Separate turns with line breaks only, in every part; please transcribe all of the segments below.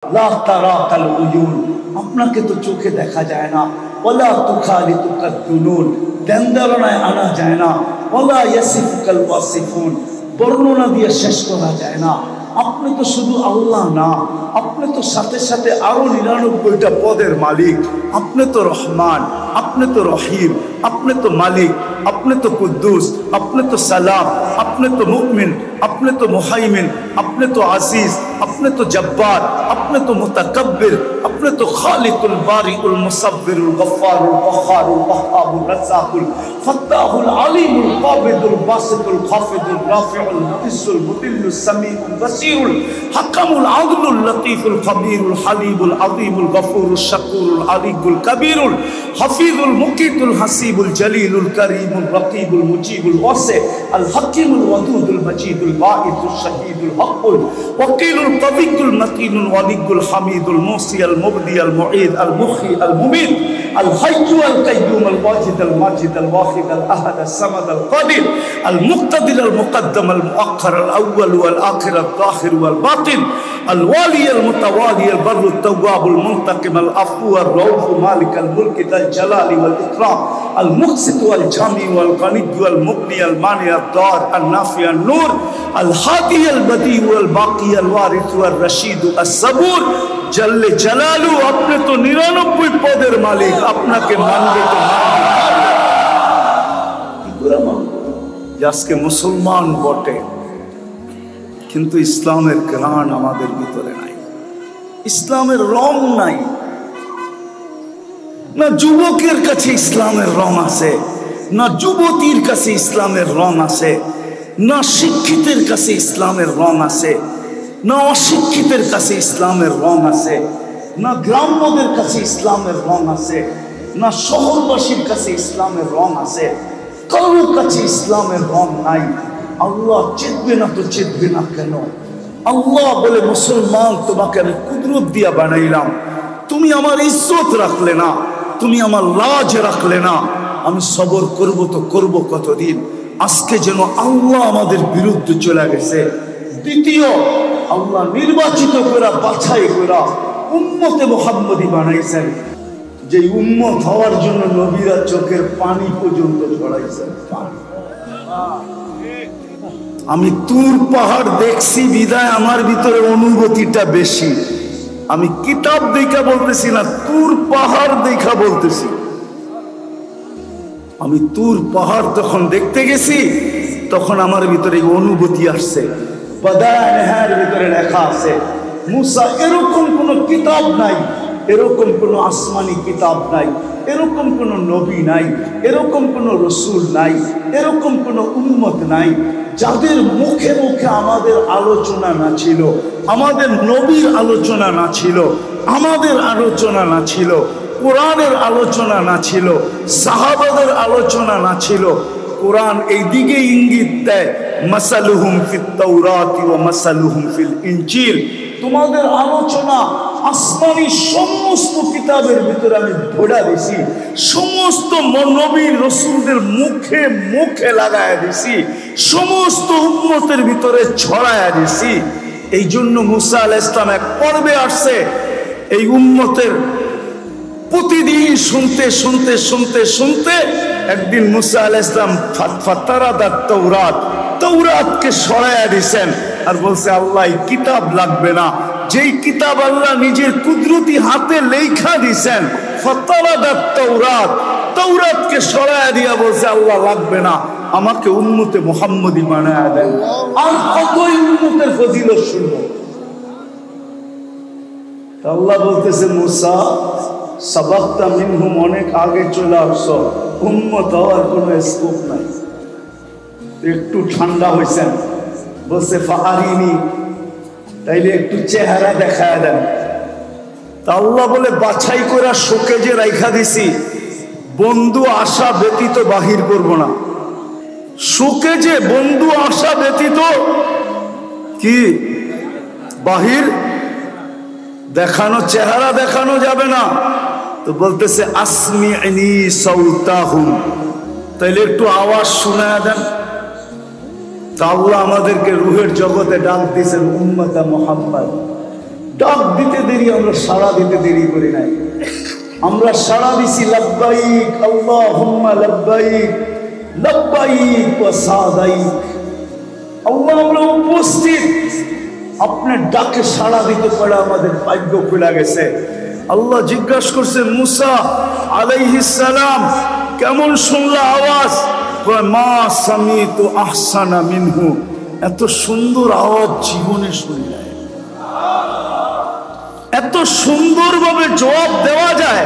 লা তারাকাল উয়ুন, আপনাকে তো চোখে দেখা যায় না। ওয়ালা তুখালিতুকাদ দুনুন, ধ্যানধারণায় আনা যায় না। ওয়ালা ইয়াসিফুকাল ওয়াসিফুন, বর্ণনা দিয়ে শেষ করা যায় না। আপনি তো শুধু আল্লাহ না, আপনি তো সাথে সাথে আরো 99টা পদের মালিক। আপনি তো রহমান, আপনি তো রহিম, আপনি তো মালিক, আপনি তো কুদ্দুস, আপনি তো সালাম, আপনি তো মুমিন, আপনি তো মুহাইমিন, আপনি তো আজিজ, আপনি তো জব্বার, আপনি তো মুতাকাব্বির, আপনি তো খালিকুল বারিউল মুসাব্বিরুল গফফারুল কহ্হারুল ওয়াহ্হাবুর রাজ্জাকুল ফাত্তাহুল আলিমুল কাবিদুল বাসিতুল খাফিদুল রাফিউল মুইজ্জুল মুদিল্লুস সামিউল বাসীরুল হাকামুল আদলুল লতীফুল খবীরুল হালিমুল আযীমুল গফুরুশ শাকুরুল আলিকুল কবীরুল হাফিজুল মুকিতুল হাসিবুল জলিলুল করিমুল রকিবুল মুজিবুল ওয়াসি আল হাকিমুল ওয়াদুদুল মজিদুল বাঈসুশ শাহীদুল হকুল ওয়াকিলুল কবিয়ুল মতিনুল ওয়ালিকুল হামিদুল মুসি আল মুবদি আল মুঈদ আল মুখী আল মুমিত আল হাইয়্যু আল কাইয়্যুম আল ওয়াজিদ আল মাজিদ আল ওয়াহিদ আল আহাদ আল সামাদ আল কাদির আল মুক্তাদির আল মুকদ্দম আল মুআখ্খার আল আউয়াল ওয়াল আখির আল যাহির ওয়াল বাতিন আল ওয়ালি আল মুতাওয়ালি আল বাররু আত-তাওয়াব আল মুনতাকিম আল আফু আর রাউফ মালিক আল মুলক যাল জালালি ওয়াল ইকরাম আল মুকসিত ওয়াল জামি ওয়াল গনি ওয়াল মুগনি আল মানি আল দার আল নাফি আল নূর আল হাদি আল বদি ওয়াল বাকি আল ওয়ারিস ওয়াল রশিদ আস সাবুর জল্লে জালালু। আপনি তো 99 পদের মালিক, আপনাকে মানবে তো মানবে। আজকে মুসলমান বটে, কিন্তু ইসলামের ঘ্রাণ আমাদের ভিতরে নাই, ইসলামের রং নাই। না যুবকের কাছে ইসলামের রং আছে, না যুবতীর কাছে ইসলামের রং আছে, না শিক্ষিতের কাছে ইসলামের রং আছে, না অশিক্ষিতের কাছে ইসলামের রং আছে, না গ্রাম্যদের কাছে ইসলামের রং আছে, না শহরবাসীর কাছে ইসলামের রং আছে। কারোর কাছে ইসলামের রং নাই। আল্লাহ চেতবে না তো চেতবে না কেন? আল্লাহ বলে, মুসলমান তোমাকে আমি কুদরত দিয়া বানাইলাম, তুমি আমার ইজ্জত রাখলে না, তুমি আমার লাজ রাখলে না, আমি সবর করব তো করব কতদিন? আজকে যেন আল্লাহ আমাদের বিরুদ্ধে চলে গেছে। দ্বিতীয়, আল্লাহ নির্বাচিত করা বাছাই করা উম্মতে মুহাম্মদী বানাইছেন, যে উম্মত হওয়ার জন্য নবীরা চোখের পানি পর্যন্ত ঝরাইছেন। আমি তুর পাহাড় দেখছি বিদায় আমার ভিতরে অনুভূতিটা বেশি। আমি কিতাব দেখা বলতেছি না, তুর পাহাড় দেখা বলতেছি। আমি তুর পাহাড় যখন দেখতে গেছি তখন আমার ভিতরে অনুভূতি আসছে। বাদায়ের ভিতরে লেখা আছে, মুসা এরকম কোনো কিতাব নাই, এরকম কোনো আসমানি কিতাব নাই, এরকম কোনো নবী নাই, এরকম কোনো রসুল নাই, এরকম কোনো উম্মত নাই যাদের মুখে মুখে আমাদের আলোচনা না ছিল, আমাদের নবীর আলোচনা না ছিল, আমাদের আলোচনা না ছিল, কোরআনের আলোচনা না ছিল, সাহাবাদের আলোচনা না ছিল। কোরআন এই দিকে ইঙ্গিত দেয়, মাসালুহুম ফিত তাওরাতি ওয়া মাসালুহুম ফিল ইনজিল। তোমাদের আলোচনা আসমানি সমস্ত কিতাবের ভিতরে আমি ভরা দিছি, সমস্ত নবীর রসুলদের মুখে মুখে লাগায়া দিছি, সমস্ত উম্মতের ভিতরে ছড়ায়া দিছি। এই জন্য মুসা আলাইহিস সালাম এক পর্বে আসছে, এই উম্মতের প্রতিদিন শুনতে শুনতে শুনতে শুনতে একদিন মুসা আলাইহিস সালাম ফাতারাদাত তাওরাত, তাওরাতকে সরাইয়া দিয়েছেন আর বলছে, আল্লাহ কিতাব লাগবে না, যেই কিতাব আল্লাহ নিজের কুদরতি হাতে লেখা দিয়েছেন, ফাতারাদাত তাওরাত, তাওরাতকে সরাইয়া দিয়া বলছে, আল্লাহ লাগবে না, আমাকে উম্মতে মুহাম্মদী বানায়া দেন। আর কতই উম্মতের ফজিলত শুনবো। আল্লাহ বলতেছে, মুসা সাবাক্তা মিনহুম, অনেক আগে চলে আসছো, উম্মত হওয়ার কোনো স্কোপ নাই। একটু ঠান্ডা হয়েছেন, বলছে ফাআরিনি, তাইলে একটু চেহারা দেখায় দেন। তা আল্লাহ বলে, বাছাই করে শোকে যে রাইখা দিছি, বন্ধু আশা ব্যতীত বাহির করব না। শোকে যে বন্ধু আশা ব্যতীত কি বাহির দেখানো, চেহারা দেখানো যাবে না। তো বলতেছে, আসমিনি সাউতাহুম, তাইলে একটু আওয়াজ শোনায়া দেন। তা আল্লাহ আমাদেরকে রুহের জগতে ডাক দিয়েছেন উম্মতে মুহাম্মদ, ডাক দিতে দেরি, আমরা সাড়া দিতে দেরি করি নাই। আমরা সাড়া দিছি লাব্বাইক আল্লাহুম্মা লাব্বাইক, লাব্বাইক ওয়া সাদাইক। আল্লাহ, আমরা উপস্থিত, আপনার ডাকে সাড়া দিতে পারে আমাদের ভাগ্য খুলে গেছে। আল্লাহ জিজ্ঞাসা করছেন মুসা আলাইহিস সালাম, কেমন শুনলা আওয়াজ? মা সামিতু আহসানা মিনহু, এত সুন্দর আওয়াজ জীবনে শুনি নাই। এত সুন্দরভাবে জবাব দেওয়া যায়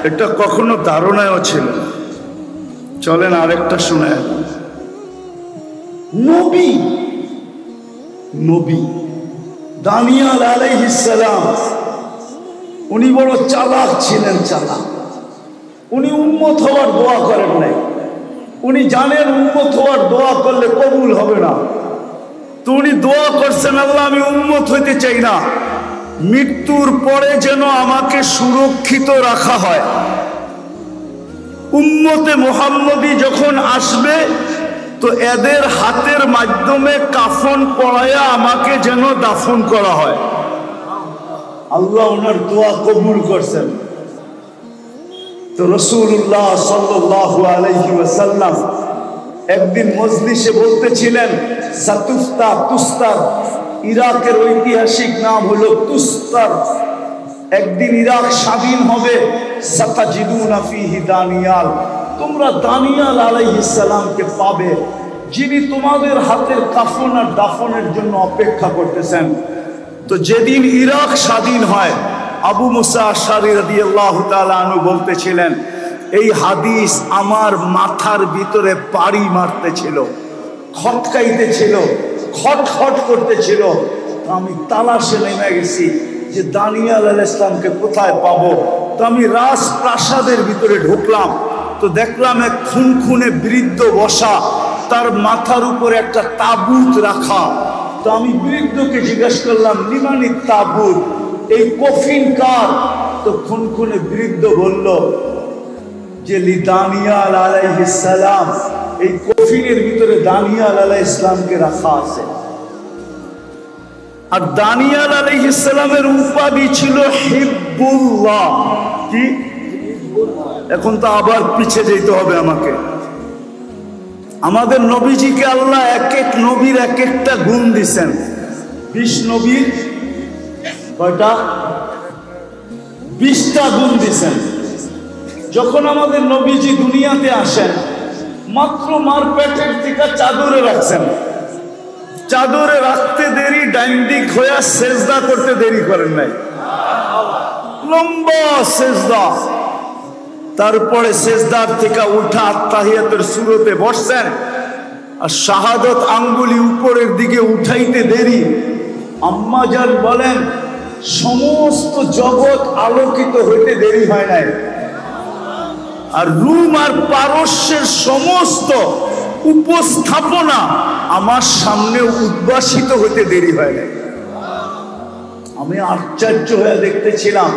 এটা কখনো ধারণায়ও ছিল না। চলেন আরেকটা শুনে। নবী নবী দানিয়াল আলাইহিস সালাম, উনি বড় চালাক ছিলেন, চালাক। উনি উম্মত হওয়ার দোয়া করেন নাই। উনি জানেন উম্মত হওয়ার দোয়া করলে কবুল হবে না, তো উনি দোয়া করছেন, আল্লাহ আমি উম্মত হইতে চাই না, মৃত্যুর পরে যেন আমাকে সুরক্ষিত রাখা হয়। উম্মতে মুহাম্মদী যখন আসবে তো এদের হাতের মাধ্যমে কাফন পরায়া আমাকে যেন দাফন করা হয়। আল্লাহ ওনার দোয়া কবুল করছেন। তো রাসূলুল্লাহ সাল্লাল্লাহু আলাইহি ওয়াসাল্লাম একদিন মজলিসে বলতেছিলেন, সাতুফতা তুস্তার, ইরাকের ঐতিহাসিক নাম হলো তুস্তার। একদিন ইরাক স্বাধীন হবে। সাতাজিদুনা ফিহি দানিয়াল, তোমরা দানিয়াল আলাইহিস সালামকে পাবে, যিনি তোমাদের হাতের কাফন আর দাফনের জন্য অপেক্ষা করতেছেন। তো যেদিন ইরাক স্বাধীন হয়, আবু মুসা আশআরী রাদিয়াল্লাহু তাআলা আনহু বলতেছিলেন, এই হাদিস আমার মাথার ভিতরে পাড়ি মারতেছিল, খটকাইতেছিল, খটখট করতেছিল। আমি তালাশে নেমে গেছি যে দানিয়াল আলাইহিস সালামকে কোথায় পাবো। তো আমি রাজপ্রাসাদের ভিতরে ঢুকলাম, তো দেখলাম এক খুনখুনে বৃদ্ধ বসা, তার মাথার উপরে একটা তাবুত রাখা। তো আমি বৃদ্ধকে জিজ্ঞাসা করলাম, লিমানি তাবুত, এই কফিন কার? তো খুনখুনে বৃদ্ধ বলল যে লি দানিয়াল আলাইহিস সালাম, এই কফিনের ভিতরে দানিয়াল আলাইহিস সালামকে রাখা আছে। আর দানিয়াল আলাইহিস সালামের উপাধি ছিল হিব্বুল্লাহ। কি? এখন তো আবার পিছিয়ে যেতে হবে আমাকে। আমাদের নবীজিকে আল্লাহ এক এক নবীর এক একটা গুণ দিছেন। 20 নবীর কয়টা? 20টা গুণ দিছেন। যখন আমাদের নবীজি দুনিয়াতে আসেন, মাত্র মার পেটের থেকে চাদরে রাখছেন। চাদরে রাখতে দেরি, ডাইন দিক হইয়া সেজদা করতে দেরি করেন নাই, লম্বা সেজদা। তারপরে সেজদার থেকে উঠা আত্তাহিয়াতের সুরতে বসছেন, আর শাহাদত আঙ্গুলি উপরের দিকে উঠাইতে দেরি। আম্মা জান বলেন, সমস্ত জগৎ আলোকিত হইতে দেরি হয় নাই, আর রুম আর পারস্যের সমস্ত উপস্থাপনা আমার সামনে উদ্ভাসিত হইতে দেরি হয় নাই। আমি আশ্চর্য হয়ে দেখতেছিলাম।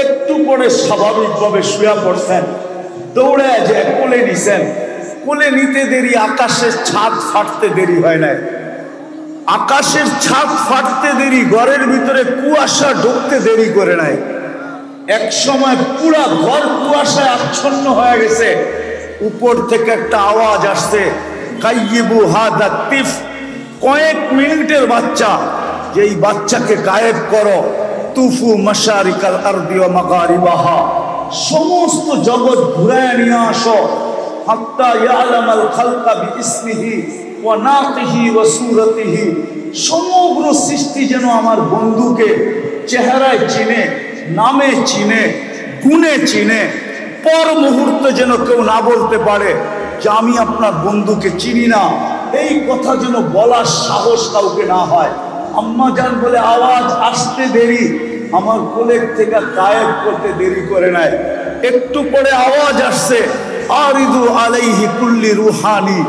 একটু পরে স্বাভাবিকভাবে শুয়ে পড়ছেন, দৌড়ে যে কোলে নিছেন। কোলে নিতে দেরি, আকাশের ছাদ ফাটতে দেরি হয় নাই। আকাশের ছাদ ফাটতে দেরি, ঘরের ভিতরে কুয়াশা ঢুকতে দেরি করে নাই। এক সময় পুরা ঘর কুয়াশায় আচ্ছন্ন হয়ে গেছে। উপর থেকে একটা আওয়াজ আসছে, গাইবু হাদা তিফ, কয়েক মিনিটের বাচ্চা, যেই বাচ্চাকে গায়েব করো। তুফু মাশারিকাল আরদি ওয়া মাগারিবাহা, সমস্ত জগৎ ঘুরায় নিয়ে আসো। হাত্তা ইয়ালামাল খালকা বিইসমিহি ওয়া নাতিহি ওয়া সূরাতিহি, সমগ্র সৃষ্টি যেন আমার বন্ধুকে চেহারায় চিনে, নামে চিনে, গুণে চিনে। পর মুহূর্তে যেন কেউ না বলতে পারে যে আমি আপনার বন্ধুকে চিনি না। এই কথা যেন বলার সাহস কাউকে না হয়। আম্মা জান বলে, আওয়াজ আসতে দেরি, আমার কোলের থেকে গায়েব করতে দেরি করে নাই। একটু পরে আওয়াজ আসছে, আরিদু আলাইহি কুল্লি রুহানি,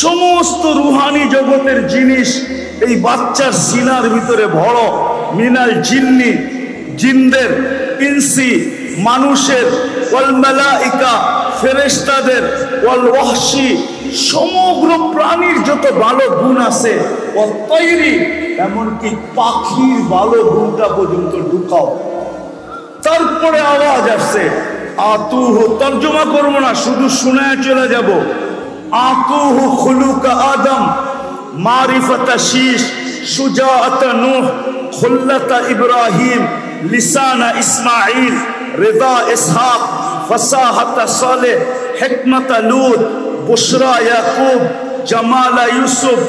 সমস্ত রুহানি জগতের জিনিস এই বাচ্চার সিনার ভিতরে ভরো। মিনাল জিন্নি, জিনদের, ইনসি, মানুষের, ওয়াল মালাইকা, ফেরেশতাদের, ওয়াল ওয়াহশি, সমগ্র প্রাণীর যত ভালো গুণ আছে ও তৈরি, এমনকি পাখির ভালো গুণটা পর্যন্ত ঢুকাও। তারপরে আওয়াজ আসছে আতুহু, তর্জমা করবো না, শুধু শুনায় চলে যাব। আতুহু খুলুকা আদম, মারিফাতা শীশ, সুজাআতা নূহ, খুল্লাতা ইব্রাহিম, লিসানা ইসমাইল, রিদা ইসহাক, ফসাহাতা সালেহ, হিকমাতা লূত, বুশরা ইয়াকুব, জামালা ইউসুফ,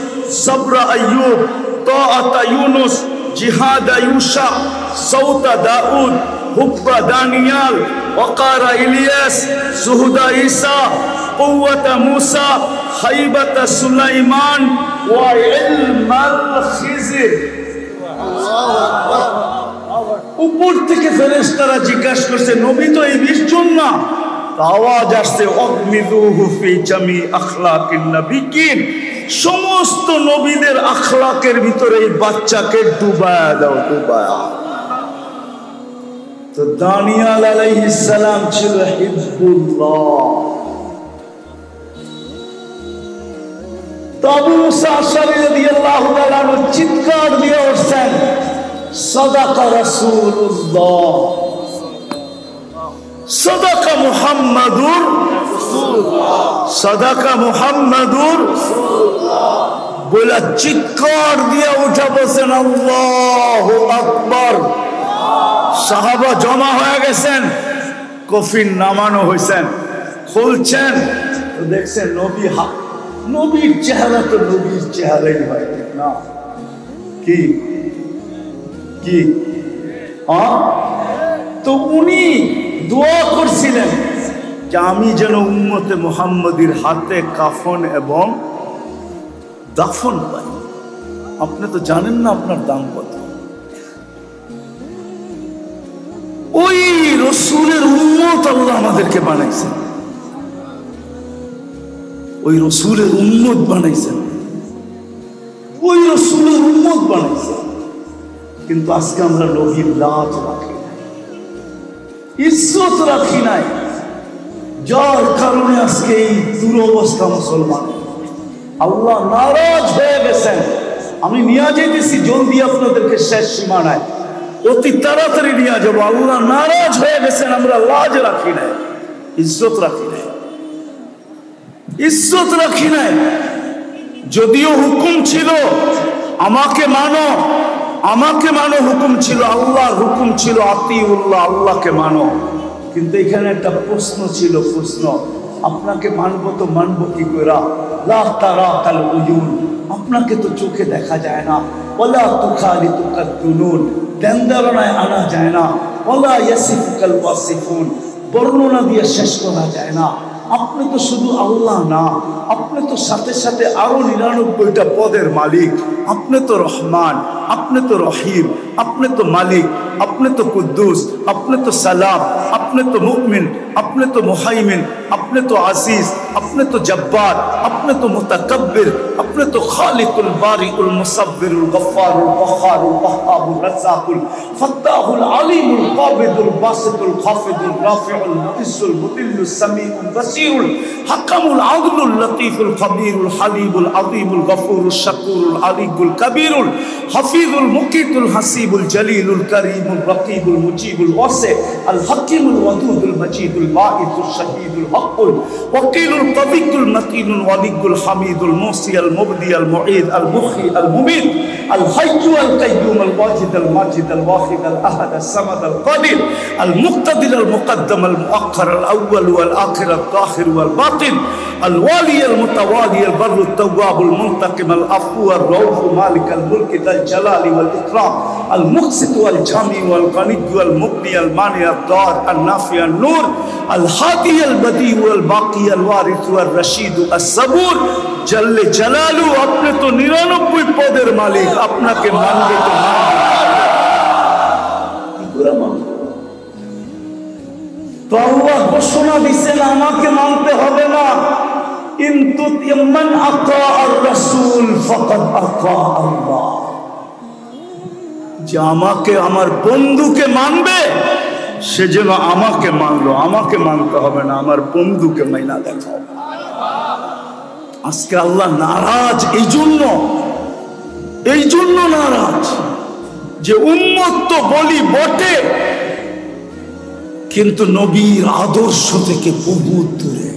সবরা আইয়ুব, তাআতা ইউনুস, জিহাদা ইউশা, সৌতা দাউদ, হুব্বা দানিয়াল, ওয়াকারা ইলিয়াস, সুহুদা ঈসা, কুওয়াতা মূসা, হাইবাতা সুলাইমান, ওয়া ইলমাল খিজির। উপর থেকে ফেরেশতারা জিজ্ঞাসা করছে, নবী তো এই 20 জন না? আওয়াজ আসছে অগমিদুহু ফি জামি আখলাকিন নবিয়িন, সমস্ত নবীদের আখলাকের ভিতরে এই বাচ্চাকে ডুবায়া দাও, ডুবায়া। তো দানিয়াল আলাইহিস সালাম ছিল হিজবুল্লাহ। তো আবু মুসা আশআরী রাদিয়াল্লাহু তাআলা চিৎকার দিয়ে উঠছেন, সাদাকা রাসূলুল্লাহ, সাদাকা মুহাম্মাদুর রাসূলুল্লাহ, সাদাকা মুহাম্মাদুর রাসূলুল্লাহ বলে চিৎকার দিয়ে উঠে বসেন আল্লাহু আকবার। সাহাবা জমা হয়ে গেছেন, কফিন নামানো হয়েছেন, খুলছেন তো দেখছেন নবী, নবীর চেহারা তো নবীর চেহারাই হয়, ঠিক না? কি কি তো উনি দোয়া করছিলেন যে আমি যেন উম্মতে মুহাম্মদীর হাতে কাফন এবং দাফন পাই। আপনি তো জানেন না আপনার দাম কত। ওই রসুলের উম্মত আল্লাহ আমাদেরকে বানাইছেন, ওই রসুলের উম্মত বানাইছেন, ওই রসুলের উম্মত বানাইছেন। কিন্তু আজকে আমরা নবীর লাজ রাখি নাই, ইজ্জত রাখি নাই, যার কারণে আজকে এই দুরবস্থা মুসলমান। আল্লাহ নারাজ হয়ে গেছেন। আমি নিয়ে যেতেছি জলদি আপনাদেরকে শেষ সীমানায়, অতি তাড়াতাড়ি নিয়ে যাবো। আল্লাহ নারাজ হয়ে গেছেন, আমরা লাজ রাখি নাই, ইজ্জত রাখি নাই, ইজ্জত রাখি নাই। যদিও হুকুম ছিল আমাকে মানো, আমাকে মানো হুকুম ছিল, আল্লাহর হুকুম ছিল আতিউল্লাহ, আল্লাহকে মানো। কিন্তু এখানে একটা প্রশ্ন ছিল, প্রশ্ন আপনাকে মানবো তো মানবো কি করে? লা তারাকাল উয়ুন, আপনাকে তো চোখে দেখা যায় না। ওয়ালা তুখালিতুকাদ দুনুন, ধ্যান ধারণায় আনা যায় না। ওয়ালা ইয়াসিফুকাল ওয়াসিফুন, বর্ণনা দিয়ে শেষ করা যায় না। আপনি তো শুধু আল্লাহ না, আপনি তো সাথে সাথে আরো 99টা পদের মালিক। আপনি তো রহমান, আপনি তো রহিম, আপনি তো মালিক, আপনি তো কুদ্দুস, আপনি তো সালাম, আপনি তো মুমিন, আপনি তো মুহাইমিন, আপনি তো আজিজ, আপনি তো জব্বার, আপনি তো মুতাকাব্বির, আপনি তো খালিকুল বারিউল মুসাব্বিরুল গফফারুল কহ্হারুল ওয়াহ্হাবুর রাজ্জাকুল ফাত্তাহুল আলিমুল কাবিদুল বাসিতুল খাফিদুল রাফিউল মুইজ্জুল মুদিল্লুস সামিউল বাসীরুল হাকামুল আদলুল লতীফুল খবীরুল হালিমুল আযীমুল গফুরুশ শাকুরুল আলিয়ুল কবীরুল হাফিজুল মুকিতুল হাসিবুল জলিলুল করিমুল রকিবুল মুজিবুল ওয়াসি আল হাকিমুল ওয়াদুদুল মজিদুল বাঈসুশ শাহীদুল হকুল ওয়াকিলুল কবিয়ুল মতিনুল ওয়ালিয়ুল হামিদুল মুসি আল মুবদি আল মুঈদ আল মুখী আল মুমিত আল হাইয়্যু আল কাইয়্যুম আল ওয়াজিদ আল মাজিদ আল ওয়াহিদ আল আহাদ আল সামাদ আল কাদির আল মুক্তাদির আল মুকদ্দম আল মুআখ্খার আল আউয়াল ওয়াল আখির আল যাহির ওয়াল বাতিন আল ওয়ালি আল মুতাওয়ালি আল বাররু তাওয়াব আল মুনতাকিম আল আফু আর রাউফ মালিক আল মুলক যাল জালালি ওয়াল ইকরাম আল মুকসিত ওয়াল জামি ওয়াল গনি ওয়াল মুগনি আল মানি আল দার আল নাফি আল নূর আল হাদি আল বদি ওয়াল বাকি আল ওয়ারিস ওয়াল রশিদ আস সাবুর জাল্লে জালালু। আপনি তো 99 পদের মালিক, আপনাকে মানবে তো তো আল্লাহ ঘোষণা দিচ্ছেন আমাকে মানতে হবে না, কিন্তু মান আতা আর রাসূল ফাকাদ আতা আল্লাহ, যে আমাকে আমার বন্ধুকে মানবে সে যেন আমাকে মানলো। আমাকে মানতে হবে না, আমার বন্ধুকে মাইনা দেখাও। আজকে আল্লাহ নারাজ এই জন্য নারাজ যে উম্মত তো বলি বটে, কিন্তু নবীর আদর্শ থেকে বহু দূরে।